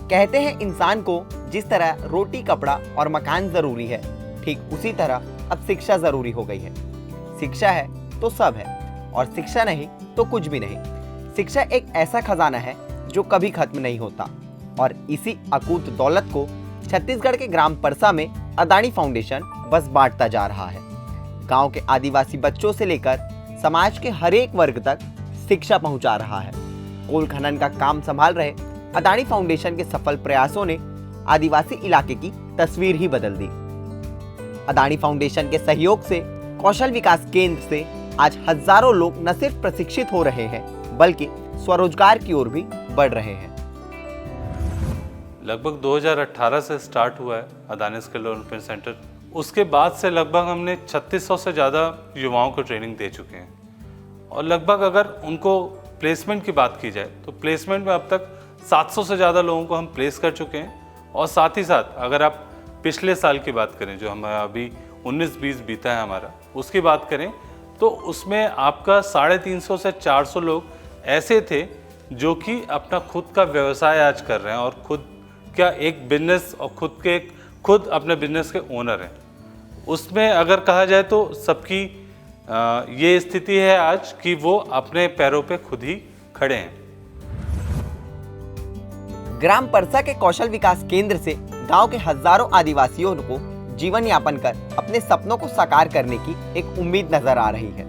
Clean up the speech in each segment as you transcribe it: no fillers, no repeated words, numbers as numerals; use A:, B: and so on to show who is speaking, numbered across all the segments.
A: कहते हैं इंसान को जिस तरह रोटी, कपड़ा और मकान जरूरी है, ठीक उसी तरह अब शिक्षा जरूरी हो गई है। शिक्षा है तो सब है और शिक्षा नहीं तो कुछ भी नहीं। शिक्षा एक ऐसा खजाना है जो कभी खत्म नहीं होता और इसी अकूत दौलत को छत्तीसगढ़ के ग्राम परसा में अदानी फाउंडेशन बस बांटता जा रहा है। गांव के आदिवासी बच्चों से लेकर समाज के हर एक वर्ग तक शिक्षा पहुंचा रहा है। कोल खनन का काम संभाल रहे अदानी फाउंडेशन के सफल प्रयासों ने आदिवासी इलाके की तस्वीर ही बदल दी। अदानी फाउंडेशन के सहयोग से कौशल विकास केंद्र से आज हजारों लोग न सिर्फ प्रशिक्षित हो रहे हैं बल्कि स्वरोजगार की ओर भी बढ़ रहे हैं।
B: लगभग 2018 से स्टार्ट हुआ है अदानी स्किल डेवलपमेंट सेंटर। उसके बाद से लगभग हमने 3600 से ज़्यादा युवाओं को ट्रेनिंग दे चुके हैं और लगभग अगर उनको प्लेसमेंट की बात की जाए तो प्लेसमेंट में अब तक 700 से ज़्यादा लोगों को हम प्लेस कर चुके हैं। और साथ ही साथ अगर आप पिछले साल की बात करें, जो हमारा अभी 19-20 बीता है हमारा, उसकी बात करें तो उसमें आपका 350 से 400 लोग ऐसे थे जो कि अपना खुद का व्यवसाय आज कर रहे हैं और खुद का एक बिजनेस और खुद अपने बिजनेस के ओनर हैं। उसमें अगर कहा जाए तो सबकी ये स्थिति है आज कि वो अपने पैरों पे खुद ही खड़े हैं।
A: ग्राम परसा के कौशल विकास केंद्र से गांव के हजारों आदिवासियों को जीवन यापन कर अपने सपनों को साकार करने की एक उम्मीद नजर आ रही है।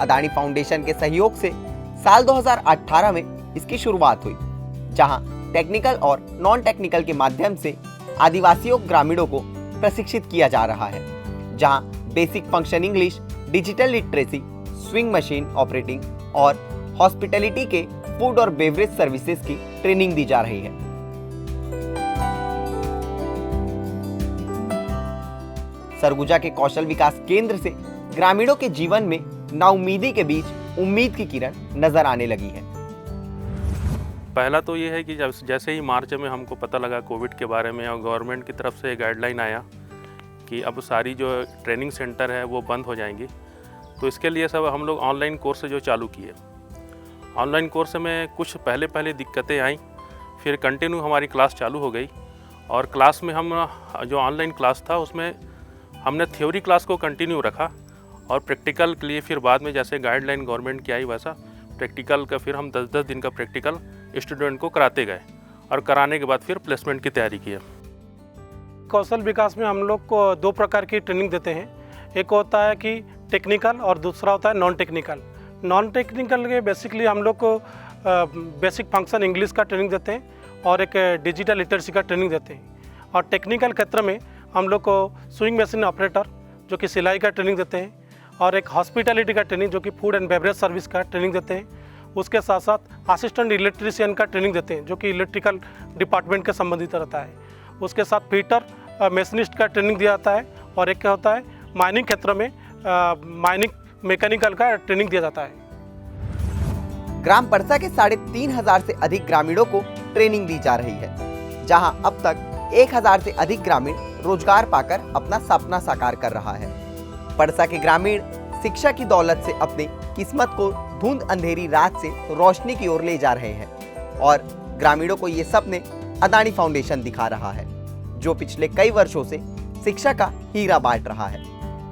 A: अदानी फाउंडेशन के सहयोग से साल 2018 में इसकी शुरुआत हुई, जहां टेक्निकल और नॉन टेक्निकल के माध्यम से आदिवासियों ग्रामीणों को प्रशिक्षित किया जा रहा है, जहां basic function English, digital literacy, swing machine operating और हॉस्पिटैलिटी के फूड और बेवरेज सर्विसेज की ट्रेनिंग दी जा रही है। सरगुजा के कौशल विकास केंद्र से ग्रामीणों के जीवन में नाउमीदी के बीच उम्मीद की किरण नजर आने लगी है।
C: पहला तो ये है कि जैसे ही मार्च में हमको पता लगा कोविड के बारे में और गवर्नमेंट की तरफ से गाइडलाइन आया कि अब सारी जो ट्रेनिंग सेंटर है वो बंद हो जाएंगी, तो इसके लिए सब हम लोग ऑनलाइन कोर्स जो चालू किए। ऑनलाइन कोर्स में कुछ पहले दिक्कतें आई, फिर कंटिन्यू हमारी क्लास चालू हो गई और क्लास में हम जो ऑनलाइन क्लास था उसमें हमने थ्योरी क्लास को कंटिन्यू रखा और प्रैक्टिकल के लिए फिर बाद में जैसे गाइडलाइन गवर्नमेंट की आई वैसा प्रैक्टिकल का फिर हम 10-10 दिन का प्रैक्टिकल स्टूडेंट को कराते गए और कराने के बाद फिर प्लेसमेंट की तैयारी की।
D: कौशल विकास में हम लोग को 2 प्रकार की ट्रेनिंग देते हैं। एक होता है कि टेक्निकल और दूसरा होता है नॉन टेक्निकल। नॉन टेक्निकल के बेसिकली हम लोग को बेसिक फंक्शन इंग्लिश का ट्रेनिंग देते हैं और एक डिजिटल लिटरेसी का ट्रेनिंग देते हैं। और टेक्निकल क्षेत्र में हम लोग को स्विंग मशीन ऑपरेटर जो कि सिलाई का ट्रेनिंग देते हैं और एक हॉस्पिटैलिटी का ट्रेनिंग जो कि फूड एंड बेवरेज सर्विस का ट्रेनिंग देते हैं। उसके साथ साथ असिस्टेंट इलेक्ट्रीशियन का ट्रेनिंग देते हैं जो कि इलेक्ट्रिकल डिपार्टमेंट के संबंधित रहता है। उसके साथ फिटर मशीनिस्ट का ट्रेनिंग दिया जाता है और एक क्या होता है माइनिंग क्षेत्र में माइनिंग मैकेनिकल का ट्रेनिंग दिया जाता है।
A: ग्राम परसा के 3500 से अधिक ग्रामीणों को ट्रेनिंग दी जा रही है, जहां अब तक 1000 से अधिक ग्रामीण रोजगार पाकर अपना सपना साकार कर रहा है। परसा के ग्रामीण शिक्षा की दौलत से अपनी किस्मत को धुंध अंधेरी रात से रोशनी की ओर ले जा रहे हैं और ग्रामीणों को ये सपने अदानी फाउंडेशन दिखा रहा है, जो पिछले कई वर्षों से शिक्षा का हीरा बांट रहा है।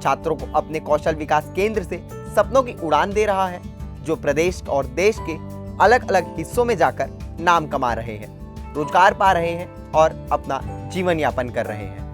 A: छात्रों को अपने कौशल विकास केंद्र से सपनों की उड़ान दे रहा है, जो प्रदेश और देश के अलग अलग हिस्सों में जाकर नाम कमा रहे हैं, रोजगार पा रहे हैं और अपना जीवन यापन कर रहे हैं।